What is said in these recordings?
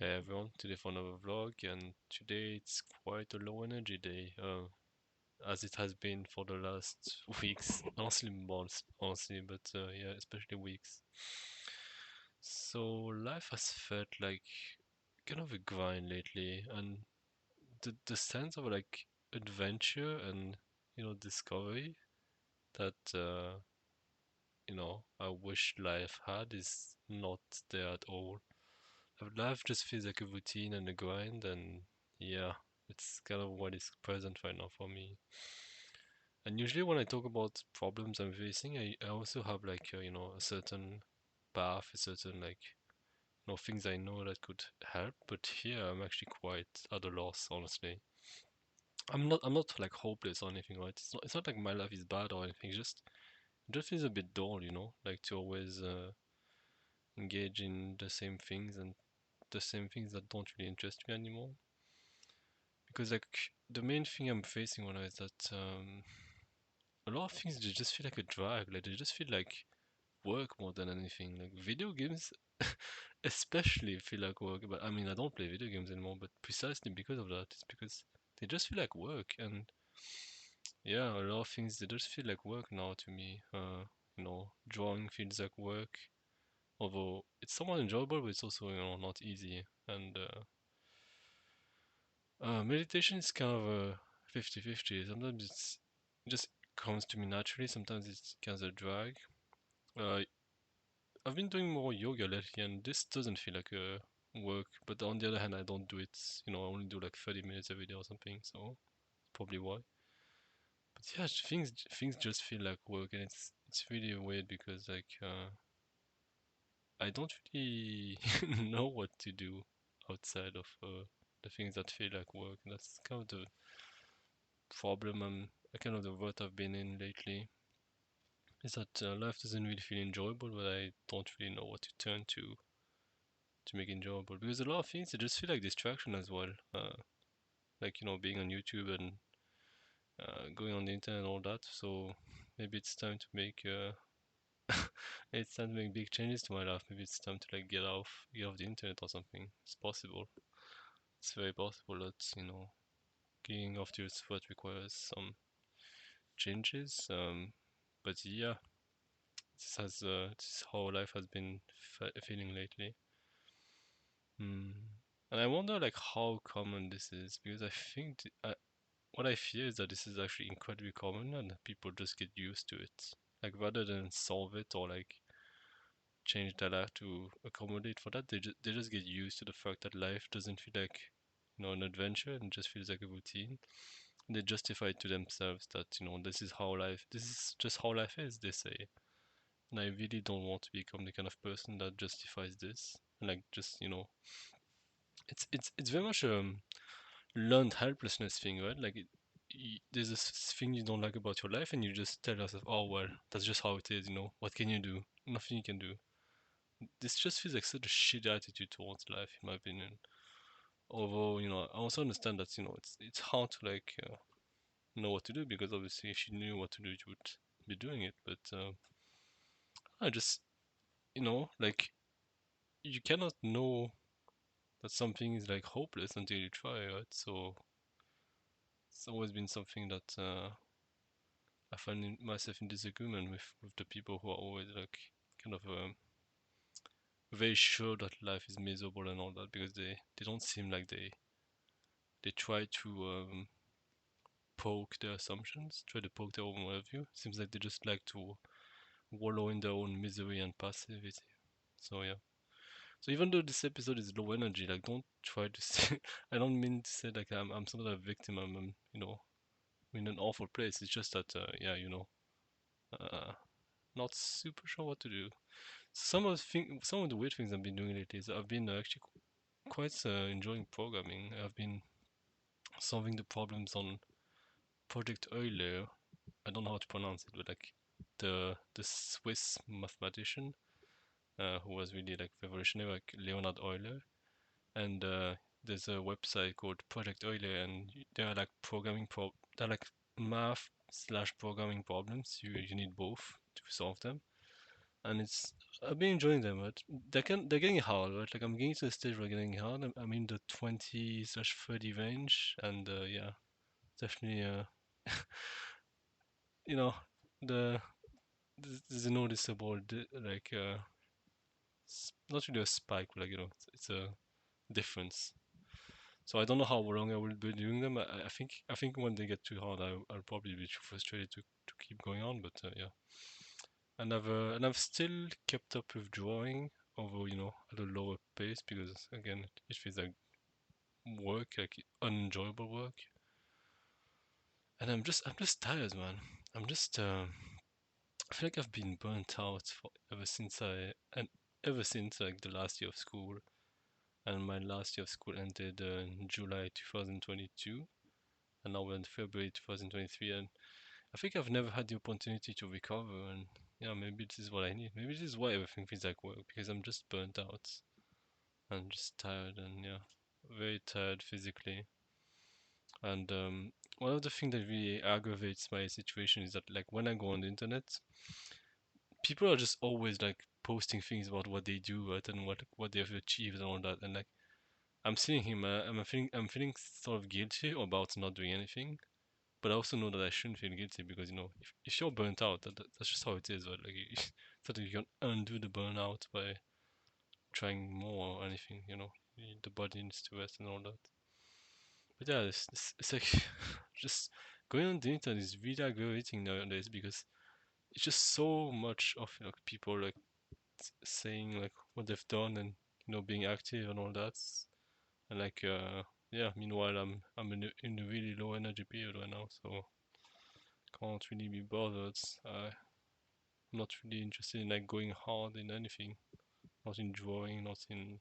Hey everyone, today for another vlog, and today it's quite a low energy day, as it has been for the last weeks, honestly months, honestly, but yeah, especially weeks. So life has felt like kind of a grind lately, and the sense of like adventure and discovery that I wish life had is not there at all. Life just feels like a routine and a grind, and yeah, it's kind of what is present right now for me. And usually, when I talk about problems I'm facing, I also have like a certain path, a certain like things I know that could help. But here, I'm actually quite at a loss, honestly. I'm not like hopeless or anything, right? It's not like my life is bad or anything. It just feels a bit dull, like to always engage in the same things and the same things that don't really interest me anymore. Because like the main thing I'm facing right now is that a lot of things they just feel like a drag. Like they just feel like work more than anything. Like video games, especially feel like work. But I mean, I don't play video games anymore. But precisely because of that, it's because they just feel like work. And yeah, a lot of things they just feel like work now to me. Drawing feels like work. Although it's somewhat enjoyable, but it's also not easy. And meditation is kind of a 50-50. Sometimes it just comes to me naturally. Sometimes it's kind of a drag. Uh, I've been doing more yoga lately, and this doesn't feel like a work. But on the other hand, I don't do it. I only do like 30 minutes every day or something. So probably why. But yeah, things just feel like work, and it's really weird because like I don't really know what to do outside of the things that feel like work. And that's kind of the problem kind of the rut I've been in lately is that life doesn't really feel enjoyable, but I don't really know what to turn to make enjoyable because a lot of things they just feel like distraction as well. Like being on YouTube and going on the internet and all that. So maybe it's time to make it's time to make big changes to my life. Maybe it's time to like get off the internet or something. It's possible. It's very possible that getting off the spot requires some changes. But yeah, this is how life has been feeling lately. Hmm. And I wonder like how common this is because I think what I fear is that this is actually incredibly common and people just get used to it. Like rather than solve it or like change their life to accommodate for that, they just get used to the fact that life doesn't feel like an adventure and just feels like a routine. And they justify it to themselves that this is just how life is. They say, and I really don't want to become the kind of person that justifies this. And like just it's very much learned helplessness thing, right? Like there's this thing you don't like about your life, and you just tell yourself, "Oh well, that's just how it is." What can you do? Nothing you can do. This just feels like such a shit attitude towards life, in my opinion. Although I also understand that it's hard to like know what to do because obviously, if you knew what to do, you would be doing it. But I just like you cannot know that something is like hopeless until you try, right? So it's always been something that I find myself in disagreement with the people who are always like kind of very sure that life is miserable and all that because they don't seem like they try to poke their assumptions, try to poke their own worldview. Seems like they just like to wallow in their own misery and passivity. So yeah. So even though this episode is low energy, like don't try to say. I don't mean to say like I'm some sort of victim. I'm in an awful place. It's just that yeah uh, not super sure what to do. Some of the weird things I've been doing lately is I've been actually quite enjoying programming. I've been solving the problems on Project Euler. I don't know how to pronounce it, but like the Swiss mathematician who was really like revolutionary, like Leonhard Euler. And there's a website called Project Euler, and they're like they're like math slash programming problems. You need both to solve them. and it's I've been enjoying them, but they're getting hard, right? Like I'm getting to the stage where they're getting hard. I'm in the 20/30 range, and yeah, definitely you know the there's a noticeable like not really a spike, but like it's a difference. So I don't know how long I will be doing them. I think when they get too hard, I'll probably be too frustrated to keep going on. But yeah, and I've still kept up with drawing, although at a lower pace because again it feels like work, like unenjoyable work. And I'm just tired, man. I'm just I feel like I've been burnt out ever since like the last year of school, and my last year of school ended in July 2022, and now we're in February 2023, and I think I've never had the opportunity to recover, and yeah, maybe this is what I need. Maybe this is why everything feels like work because I'm just burnt out. I'm just tired, and yeah, very tired physically. And one of the things that really aggravates my situation is that like when I go on the internet, people are just always like posting things about what they do, right, and what they've achieved and all that, and like I'm seeing him, I'm feeling sort of guilty about not doing anything, but I also know that I shouldn't feel guilty because if you're burnt out, that's just how it is, right? Like it's not that you can undo the burnout by trying more or anything, the body needs to rest and all that. But yeah, it's like just going on the internet is really aggravating nowadays because it's just so much of people like saying like what they've done and being active and all that. And like yeah, meanwhile I'm in a really low energy period right now, so can't really be bothered. I'm not really interested in like going hard in anything, not in drawing, not in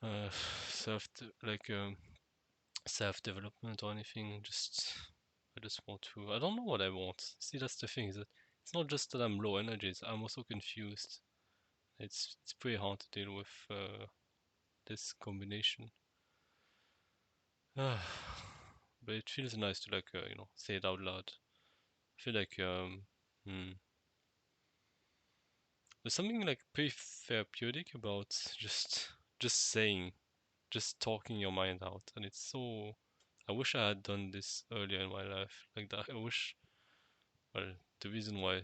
uh, self like self development or anything. I just want to. I don't know what I want. See, that's the thing. Is that it's not just that I'm low energy. I'm also confused. It's pretty hard to deal with this combination. but it feels nice to like say it out loud. I feel like hmm, there's something like pretty therapeutic about just saying, just talking your mind out, and it's so. I wish I had done this earlier in my life, like that. I wish. Well, the reason why,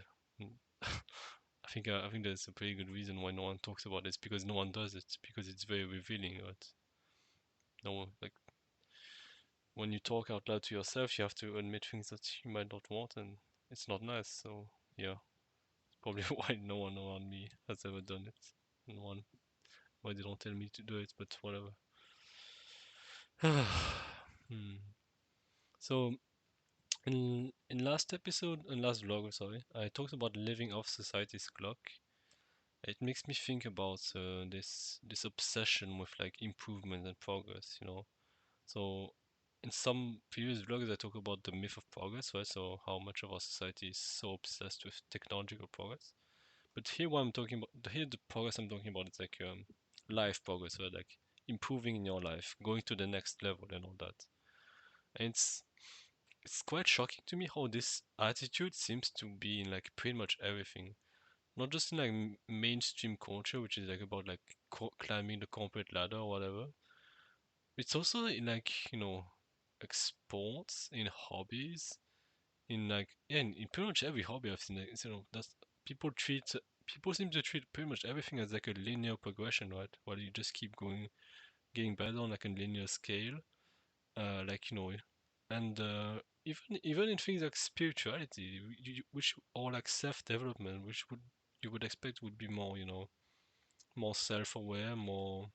I think there's a pretty good reason why no one talks about this because no one does it because it's very revealing. Right? No, like when you talk out loud to yourself, you have to admit things that you might not want, and it's not nice. So yeah, probably why no one around me has ever done it. No one. Why they don't tell me to do it, but whatever. hmm. So in last vlog, sorry, I talked about living off society's clock. It makes me think about this obsession with like improvement and progress. So in some previous vlogs, I talk about the myth of progress, right? So how much of our society is so obsessed with technological progress. But here, what I'm talking about, here the progress I'm talking about is like life progress, right? Like improving in your life, going to the next level, and all that. And it's quite shocking to me how this attitude seems to be in like pretty much everything. Not just in like mainstream culture, which is like about like climbing the corporate ladder or whatever. It's also in like like sports, in hobbies, in like yeah, in pretty much every hobby I've seen. Like, that's people treat people seem to treat pretty much everything as like a linear progression, right? While you just keep going, getting better on like a linear scale, like and even in things like spirituality, which or like self development, which would you would expect would be more more self-aware, more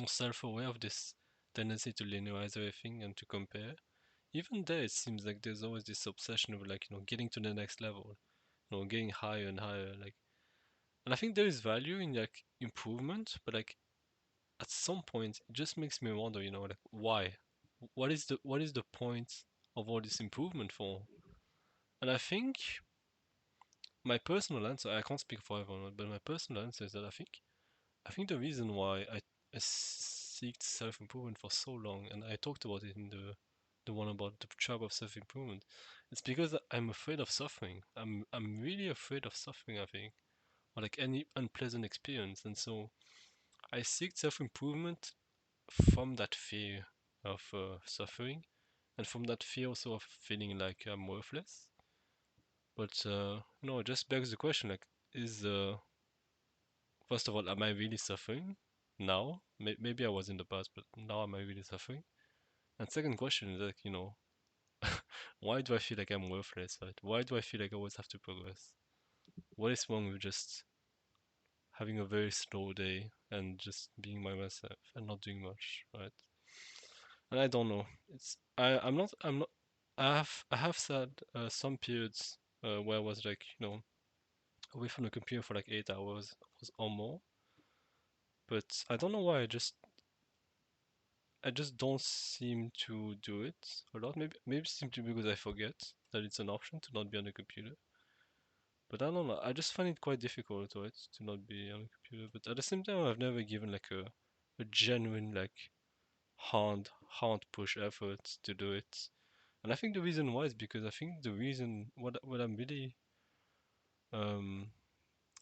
self-aware of this tendency to linearize everything and to compare. Even there, it seems like there's always this obsession of like getting to the next level, getting higher and higher. Like, and I think there is value in like improvement, but like at some point, it just makes me wonder, like why? What is the point of all this improvement for? And I think my personal answer, I can't speak for everyone, but my personal answer is that I think the reason why I seeked self improvement for so long, and I talked about it the one about the trap of self-improvement. It's because I'm afraid of suffering. I'm really afraid of suffering, I think, or like any unpleasant experience. And so I seek self-improvement from that fear of suffering, and from that fear also of feeling like I'm worthless. But it just begs the question: like, is first of all, am I really suffering now? Maybe I was in the past, but now am I really suffering? And second question is like, why do I feel like I'm worthless? Right? Why do I feel like I always have to progress? What is wrong with just having a very slow day and just being by myself and not doing much, right? And I don't know. I'm not. I have had some periods where I was like, away from the computer for like 8 hours or more. But I don't know why. I just don't seem to do it a lot. Maybe it's simply because I forget that it's an option to not be on the computer. But I don't know. I just find it quite difficult, right, to not be on the computer. But at the same time, I've never given like a genuine like hard push effort to do it. And I think the reason why is because I think the reason what I'm really um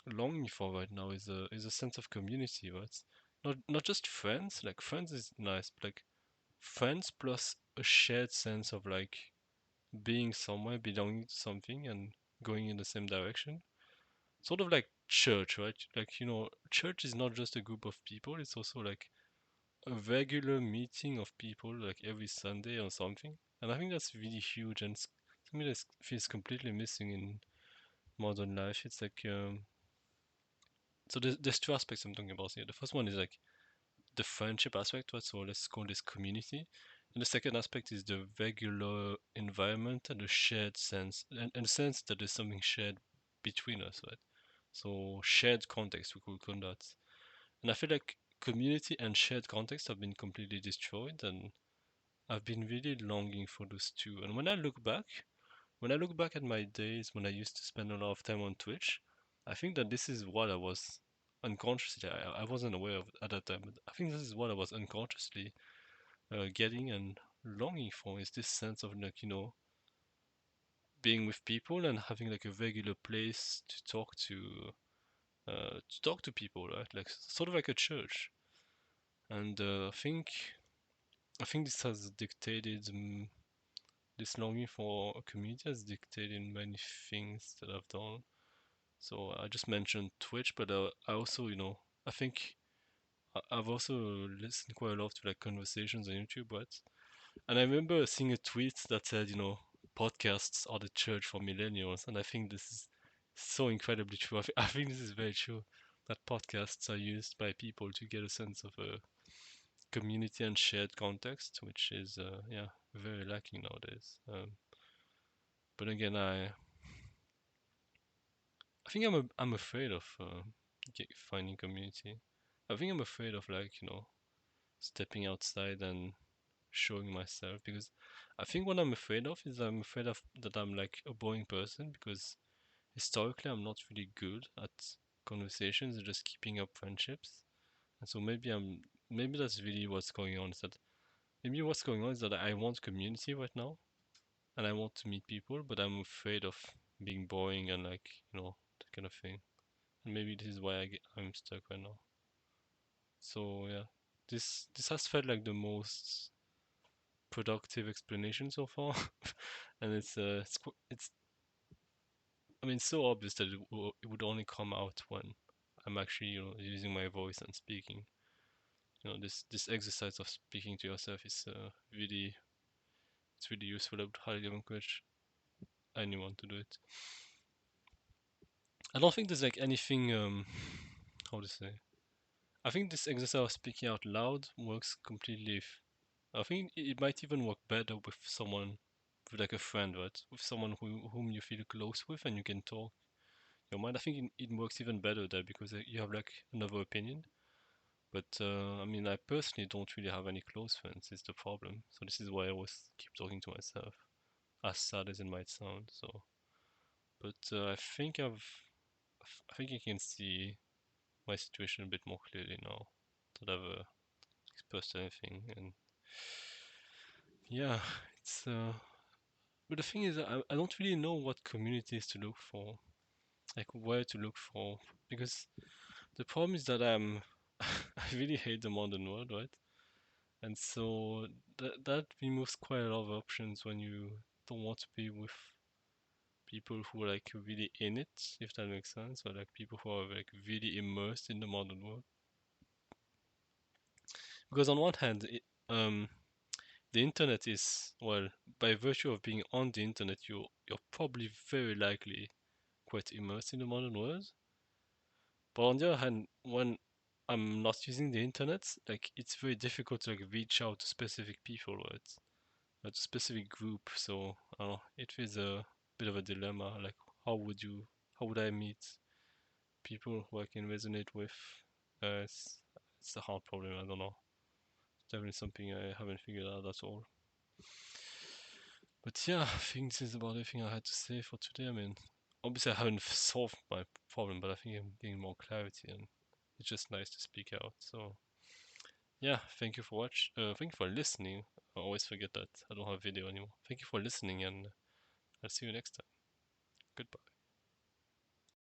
longing for right now is a sense of community, right? Not just friends. Like friends is nice, but like friends plus a shared sense of like being somewhere, belonging to something, and going in the same direction. Sort of like church, right? Like church is not just a group of people; it's also like a regular meeting of people, like every Sunday or something. And I think that's really huge and something that feels completely missing in modern life. It's like so there's two aspects I'm talking about here. The first one is like the friendship aspect, right? So let's call this community. And the second aspect is the regular environment and the shared sense, and the sense that there's something shared between us, right? So shared context, we could call that. And I feel like community and shared context have been completely destroyed, and I've been really longing for those two. And when I look back at my days when I used to spend a lot of time on Twitch, I think that this is what I was unconsciously, I wasn't aware of at that time, but I think this is what I was unconsciously getting and longing for is this sense of like, being with people and having like a regular place to talk to people, right? Like sort of like a church. And I think this has dictated this longing for a community has dictated many things that I've done. So I just mentioned Twitch, but I also, I think I've also listened quite a lot to like conversations on YouTube, right? And I remember seeing a tweet that said, podcasts are the church for millennials, and I think this is so incredibly true. I think this is very true that podcasts are used by people to get a sense of a community and shared context, which is yeah, very lacking nowadays. But again, I think I'm afraid of finding community. I think I'm afraid of like stepping outside and showing myself because I think what I'm afraid of is I'm afraid of that I'm like a boring person because historically I'm not really good at conversations and just keeping up friendships. And so maybe that's really what's going on is that maybe what's going on is that I want community right now and I want to meet people, but I'm afraid of being boring and like, that kind of thing. And maybe this is why I'm stuck right now. So yeah, this has felt like the most productive explanation so far, and it's I mean so obvious that it would only come out when I'm actually using my voice and speaking. This exercise of speaking to yourself is really useful. I would highly encourage anyone to do it. I don't think there's like anything how to say. I think this exercise of speaking out loud works completely. I think it might even work better with someone, with like a friend, right? With someone whom you feel close with and you can talk your mind. I think it works even better there because you have like another opinion. But I mean, I personally don't really have any close friends. Is the problem. So this is why I always keep talking to myself, as sad as it might sound. So, but I think I can see my situation a bit more clearly now that I've expressed anything. And yeah, It's but the thing is, I don't really know what communities to look for, like where to look for, because the problem is that I really hate the modern world, right? And so that removes quite a lot of options when you don't want to be with people who are like really in it, if that makes sense, or like people who are like really immersed in the modern world. Because on one hand, the internet is, well, by virtue of being on the internet, you're probably very likely quite immersed in the modern world. But on the other hand, when I'm not using the internet, like it's very difficult to like reach out to specific people, right? Or to specific group. So it is a bit of a dilemma. Like how would you, how would I meet people who I can resonate with? It's a hard problem. I don't know. It's definitely something I haven't figured out at all. But yeah, I think this is about everything I had to say for today. I mean, obviously I haven't solved my problem, but I think I'm getting more clarity, and it's just nice to speak out. So yeah, thank you for thank you for listening. I always forget that I don't have video anymore. Thank you for listening, and I'll see you next time. Goodbye.